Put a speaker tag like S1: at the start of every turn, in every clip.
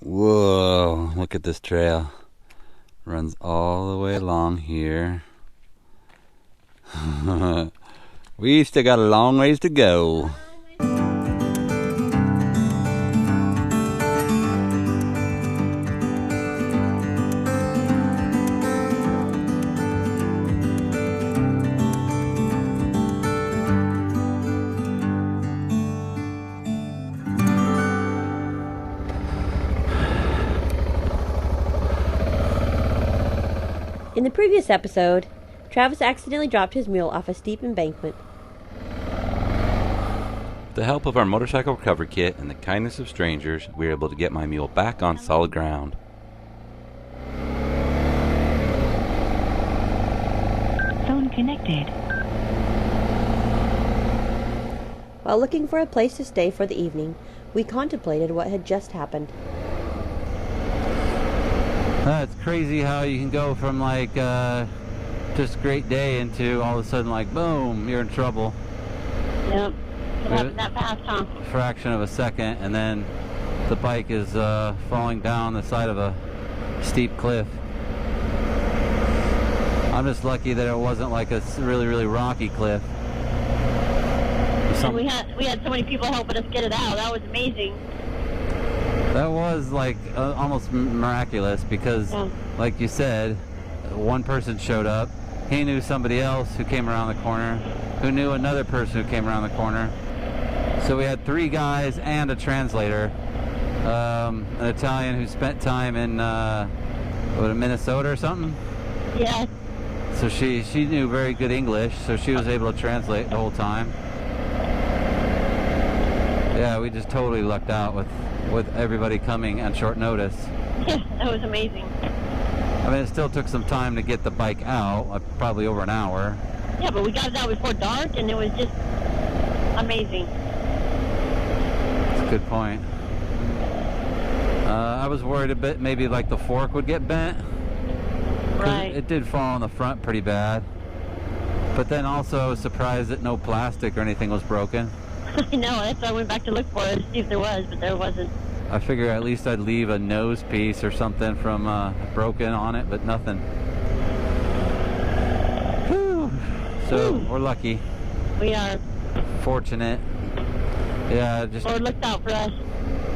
S1: Whoa, look at this trail. Runs all the way along here. We still got a long ways to go.
S2: In the previous episode, Travis accidentally dropped his mule off a steep embankment.
S1: With the help of our motorcycle recovery kit and the kindness of strangers, we were able to get my mule back on solid ground.
S3: Phone connected.
S2: While looking for a place to stay for the evening, we contemplated what had just happened.
S1: It's crazy how you can go from like just great day into all of a sudden like boom, you're in trouble.
S3: Yep. It happened that fast, huh?
S1: Fraction of a second, and then the bike is falling down the side of a steep cliff. I'm just lucky that it wasn't like a really rocky cliff.
S3: And we had so many people helping us get it out. That was amazing.
S1: That was like almost miraculous because, like you said, one person showed up. He knew somebody else who came around the corner, who knew another person who came around the corner. So we had 3 guys and a translator. An Italian who spent time in Minnesota or something.
S3: Yeah.
S1: So she knew very good English, so she was able to translate the whole time. Yeah, we just totally lucked out with everybody coming on short notice.
S3: Yeah, that was amazing.
S1: I mean, it still took some time to get the bike out, probably over an hour.
S3: Yeah, but we got it out before dark, and it was just amazing.
S1: That's a good point. I was worried a bit maybe like the fork would get bent.
S3: Right.
S1: It did fall on the front pretty bad. But then also I was surprised that no plastic or anything was broken.
S3: I know, that's why I went back to look for it to see if there was, but there wasn't.
S1: I figured at least I'd leave a nose piece or something from broken on it, but nothing. Whew. So we're lucky.
S3: We are.
S1: Fortunate. Yeah,
S3: Lord looked out for us.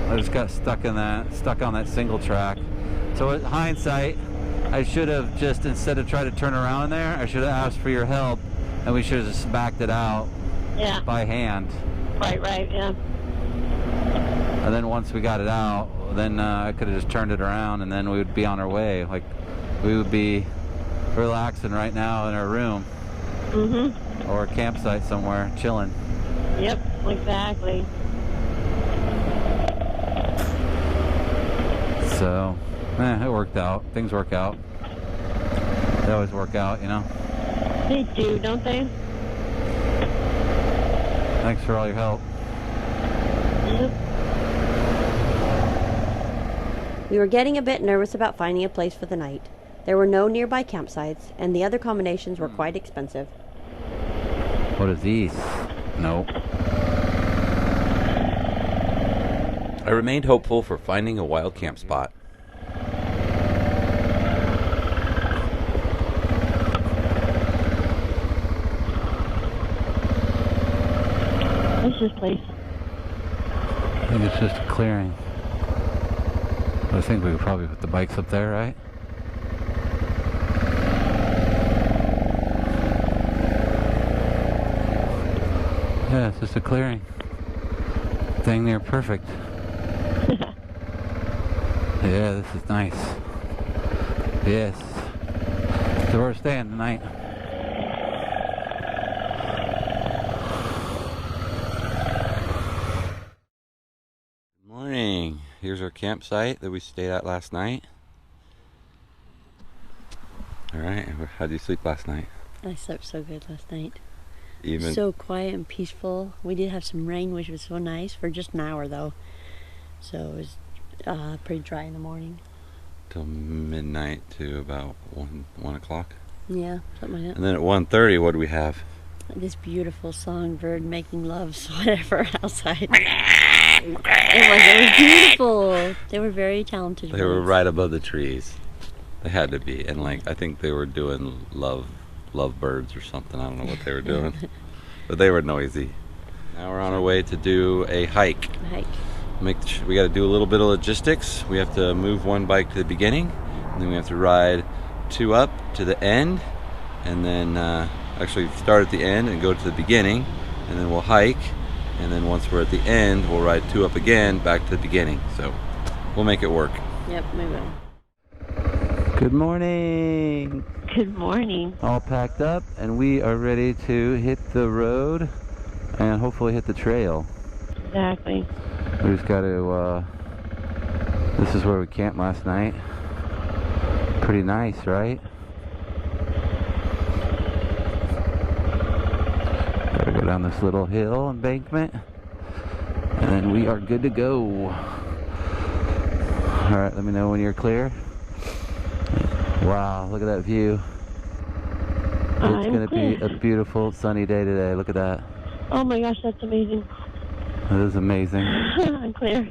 S1: I just got stuck on that single track. So in hindsight, I should have just, instead of trying to turn around there, I should have asked for your help, and we should have just backed it out by hand.
S3: Right, yeah.
S1: And then once we got it out, then I could have just turned it around, and then we would be on our way. Like, we would be relaxing right now in our room.
S3: Mm-hmm.
S1: Or a campsite somewhere, chilling.
S3: Yep, exactly.
S1: So, it worked out. Things work out. They always work out, you know?
S3: They do, don't they?
S1: Thanks for all your help.
S3: Yep.
S2: We were getting a bit nervous about finding a place for the night. There were no nearby campsites, and the other accommodations were quite expensive.
S1: What is these? Nope. I remained hopeful for finding a wild camp spot.
S3: What's this place?
S1: I think it's just a clearing. I think we could probably put the bikes up there, right? Yeah, it's just a clearing. Dang near perfect. Yeah, this is nice. Yes. So we're staying tonight. Good morning. Here's our campsite that we stayed at last night. Alright, how did you sleep last night?
S2: I slept so good last night.
S1: Even
S2: So quiet and peaceful. We did have some rain, which was so nice for just an hour though. So it was pretty dry in the morning.
S1: till midnight to about 1 o'clock.
S2: Yeah, something like that.
S1: And then at 1:30, what do we have?
S2: This beautiful songbird making love, whatever, outside. It was beautiful. They were very talented.
S1: They were
S2: birds.
S1: right above the trees. They had to be, and like I think they were doing love birds or something. I don't know what they were doing, but they were noisy. Now we're on our way to do a hike. We got to do a little bit of logistics. We have to move one bike to the beginning, and then we have to ride 2 up to the end, and then actually start at the end and go to the beginning, and then we'll hike, and then once we're at the end, we'll ride 2 up again back to the beginning. So we'll make it work.
S2: Yep, we will.
S1: Good morning.
S3: Good morning.
S1: All packed up, and we are ready to hit the road and hopefully hit the trail.
S3: Exactly.
S1: We just got to, this is where we camped last night. Pretty nice, right? Gotta go down this little hill embankment, and then we are good to go. Alright, let me know when you're clear. Wow, look at that view. It's going to be a beautiful sunny day today. Look at that.
S3: Oh my gosh, that's amazing.
S1: That is amazing.
S3: I'm clear.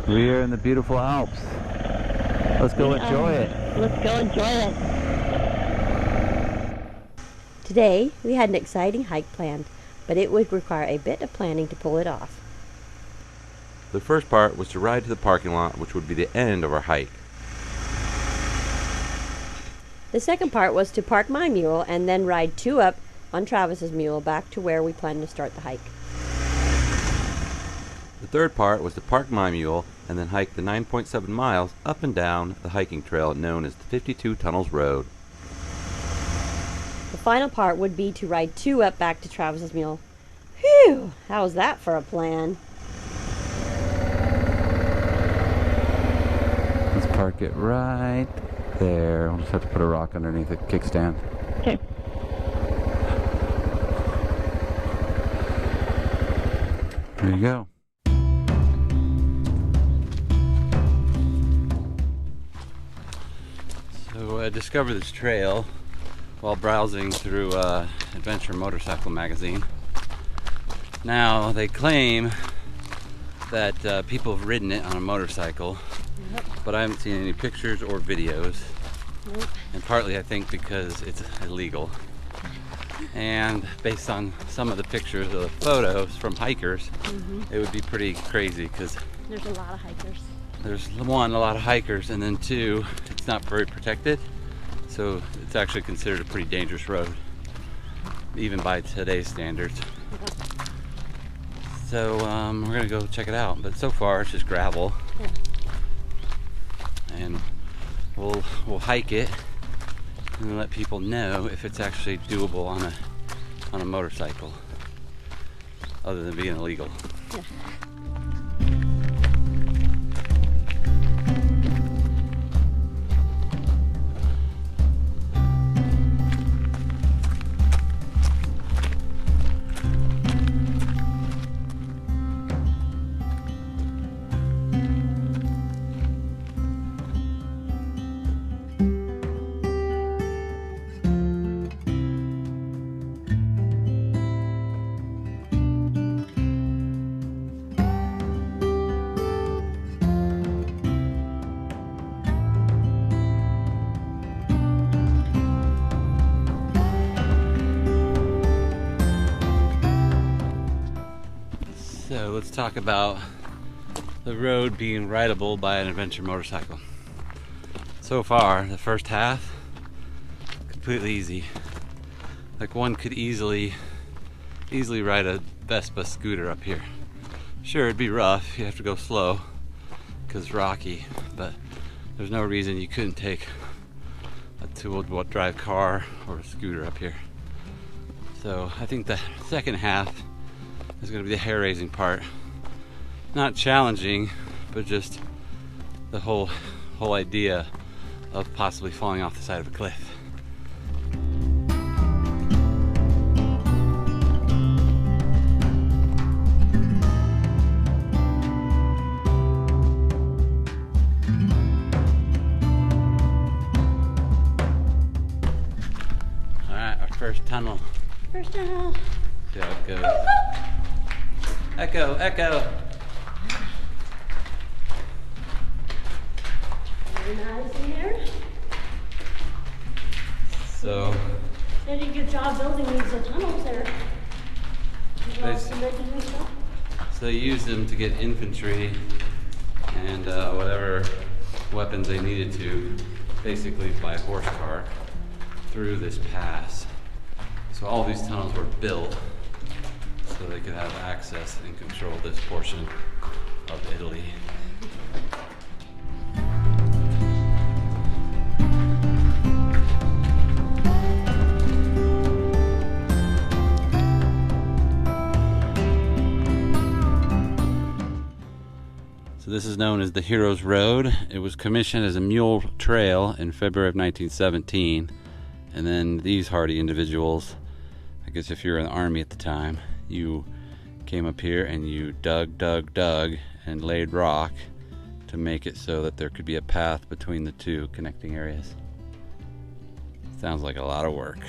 S1: We are in the beautiful Alps. Let's go enjoy it.
S3: Let's go enjoy it.
S2: Today, we had an exciting hike planned, but it would require a bit of planning to pull it off.
S1: The first part was to ride to the parking lot, which would be the end of our hike.
S2: The second part was to park my mule and then ride 2 up on Travis's mule back to where we planned to start the hike.
S1: The third part was to park my mule and then hike the 9.7 miles up and down the hiking trail known as the 52 Tunnels Road.
S2: The final part would be to ride 2 up back to Travis's mule. Phew! How was that for a plan?
S1: Let's park it right there. We'll just have to put a rock underneath the kickstand.
S3: Okay.
S1: There you go. So I discovered this trail while browsing through Adventure Motorcycle magazine. Now they claim that people have ridden it on a motorcycle, but I haven't seen any pictures or videos. And partly I think because it's illegal. And based on some of the pictures or the photos from hikers, it would be pretty crazy because
S2: There's a lot of hikers.
S1: there's one, a lot of hikers, and then 2, it's not very protected. So it's actually considered a pretty dangerous road, even by today's standards. So we're gonna go check it out, but so far it's just gravel. And we'll hike it and let people know if it's actually doable on a motorcycle, other than being illegal.
S2: Yeah.
S1: So let's talk about the road being rideable by an adventure motorcycle. So far, the first half, completely easy. Like one could easily ride a Vespa scooter up here. Sure, it'd be rough, you have to go slow because it's rocky, but there's no reason you couldn't take a two-wheel drive car or a scooter up here. So I think the second half is going to be the hair-raising part. Not challenging, but just the whole idea of possibly falling off the side of a cliff. Alright, our first tunnel.
S2: First tunnel.
S1: See how it goes. Echo, echo.
S2: Nice in here.
S1: So
S2: They did a good job building these tunnels there.
S1: So they used them to get infantry and whatever weapons they needed to, basically by horse car, through this pass. So all these tunnels were built so they could have access and control this portion of Italy. This is known as the Heroes Road. It was commissioned as a mule trail in February of 1917. And then these hardy individuals, I guess if you were in the army at the time, you came up here and you dug and laid rock to make it so that there could be a path between the two connecting areas. Sounds like a lot of work.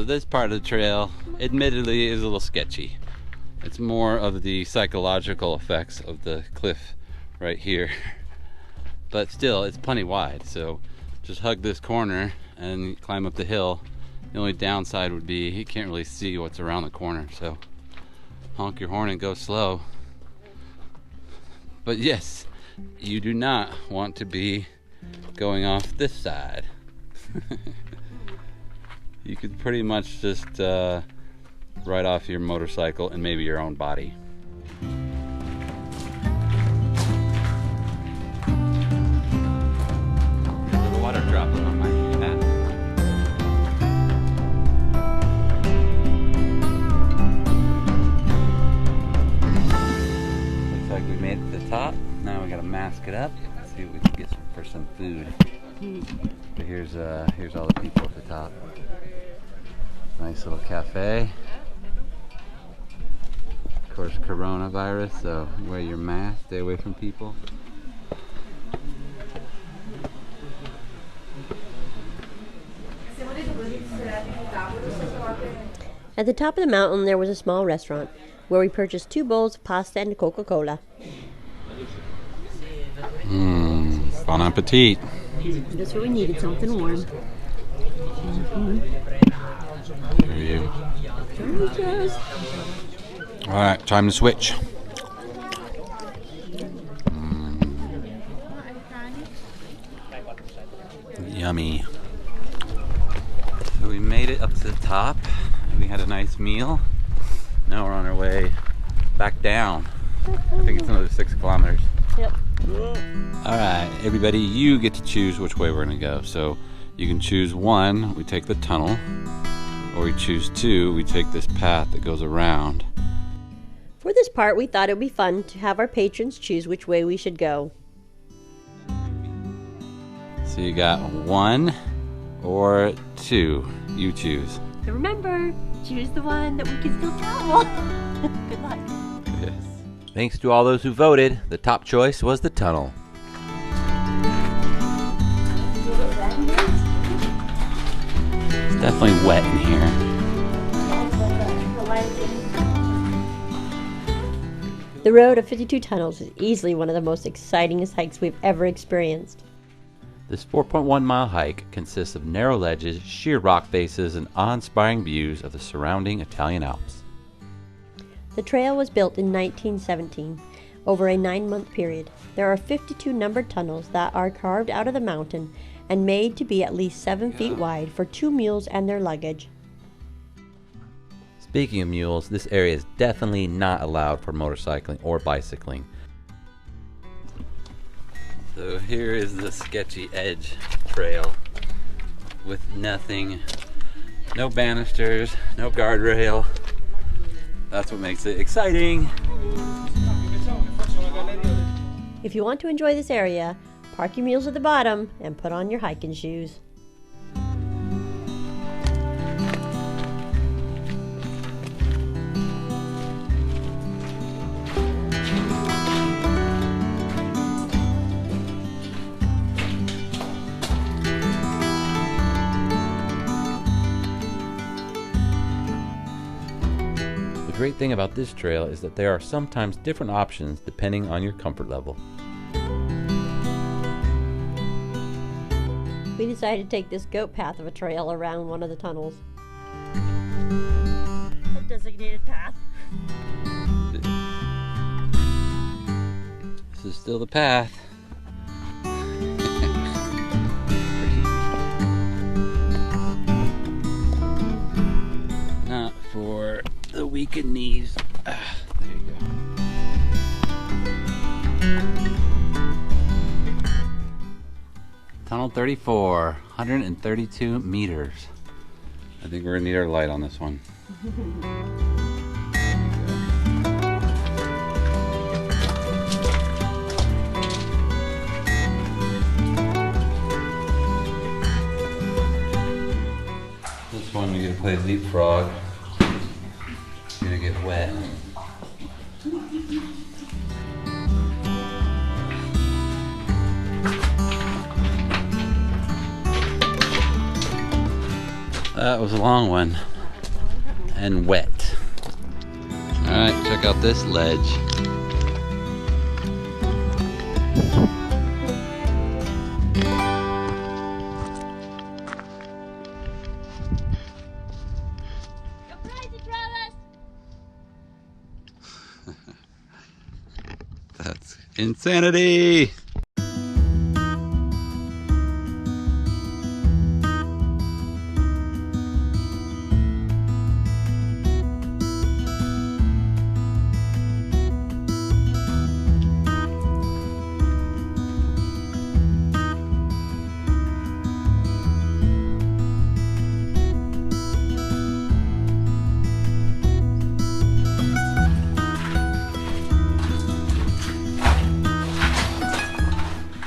S1: This part of the trail admittedly is a little sketchy. It's more of the psychological effects of the cliff right here, but still it's plenty wide, so just hug this corner and climb up the hill. The only downside would be you can't really see what's around the corner, so honk your horn and go slow. But yes, you do not want to be going off this side. You could pretty much just ride off your motorcycle and maybe your own body. A little water dropping on my hat. Looks like we made it to the top. Now we gotta mask it up. Let's see what we can get for some food. But here's all the people at the top. Nice little cafe. Of course, coronavirus, so wear your mask, stay away from people.
S2: At the top of the mountain, there was a small restaurant where we purchased 2 bowls of pasta and Coca-Cola.
S1: Bon appetit.
S2: That's what we needed, something warm.
S1: Here you. Alright, time to switch. Yummy. So we made it up to the top. We had a nice meal. Now we're on our way back down. I think it's another 6 kilometers.
S2: Yep.
S1: Alright, everybody, you get to choose which way we're going to go. So you can choose 1, we take the tunnel, or we choose 2, we take this path that goes around.
S2: For this part, we thought it would be fun to have our patrons choose which way we should go.
S1: So you got 1 or 2, you choose.
S2: So remember, choose the one that we can still travel. Good luck.
S1: Yes. Thanks to all those who voted, the top choice was the tunnel. It's definitely wet in here.
S2: The road of 52 tunnels is easily one of the most exciting hikes we've ever experienced.
S1: This 4.1-mile hike consists of narrow ledges, sheer rock faces, and awe-inspiring views of the surrounding Italian Alps.
S2: The trail was built in 1917, over a 9-month period. There are 52 numbered tunnels that are carved out of the mountain and made to be at least 7 feet wide for 2 mules and their luggage.
S1: Speaking of mules, this area is definitely not allowed for motorcycling or bicycling. So here is the Sketchy Edge Trail with nothing, no banisters, no guardrail. That's what makes it exciting.
S2: If you want to enjoy this area, park your mules at the bottom and put on your hiking shoes.
S1: The great thing about this trail is that there are sometimes different options depending on your comfort level.
S2: We decided to take this goat path of a trail around one of the tunnels. A designated path.
S1: This is still the path. Not for the weakened knees. There you go. Tunnel 34, 132 meters. I think we're gonna need our light on this one. This one we get to play leapfrog. You're gonna get wet. That was a long one and wet. All right, check out this ledge. That's insanity.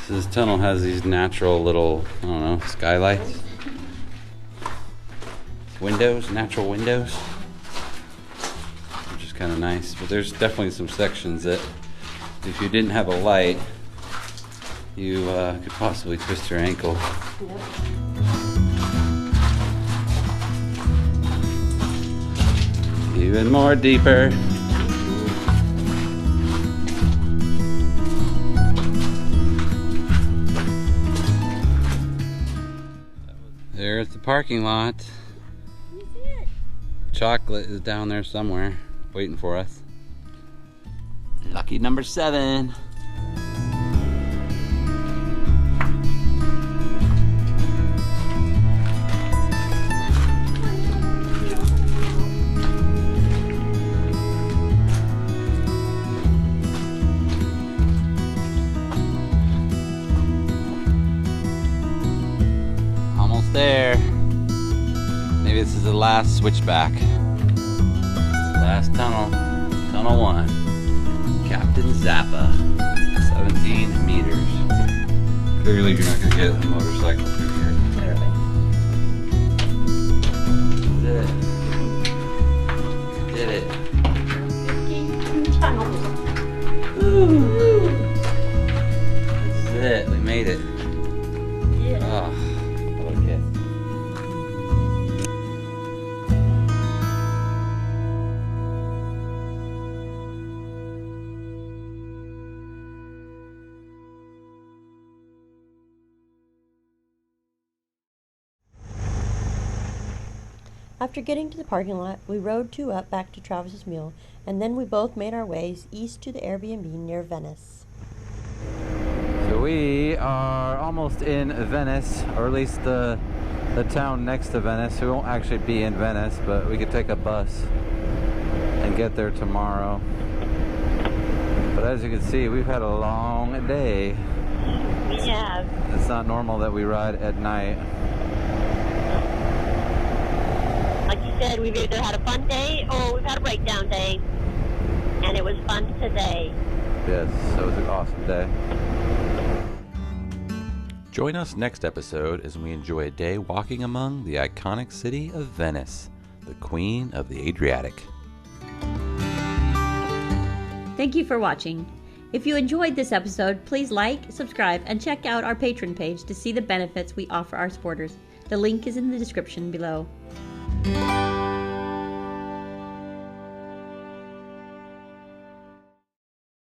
S1: This tunnel has these natural little, I don't know, skylights. Windows, natural windows. Which is kind of nice. But there's definitely some sections that if you didn't have a light, you could possibly twist your ankle.
S2: Yep.
S1: Even more deeper. There's the parking lot.
S2: You see it?
S1: Chocolate is down there somewhere, waiting for us. Lucky number 7. There. Maybe this is the last switchback. Last tunnel. Tunnel 1. Captain Zappa. 17 meters. Clearly you're not going to get a motorcycle through here. This is it. Did it.
S2: 52 tunnels.
S1: Ooh. This is it. We made it.
S2: Yeah.
S1: Oh.
S2: After getting to the parking lot, we rode 2 up back to Travis's mule, and then we both made our ways east to the Airbnb near Venice.
S1: So we are almost in Venice, or at least the town next to Venice. We won't actually be in Venice, but we could take a bus and get there tomorrow. But as you can see, we've had a long day.
S3: We have.
S1: It's not normal that we ride at night.
S3: Like you said, we've either had a fun day or we've had a breakdown day. And it was fun today.
S1: Yes, so it was an awesome day.
S4: Join us next episode as we enjoy a day walking among the iconic city of Venice, the queen of the Adriatic.
S2: Thank you for watching. If you enjoyed this episode, please like, subscribe, and check out our Patreon page to see the benefits we offer our supporters. The link is in the description below.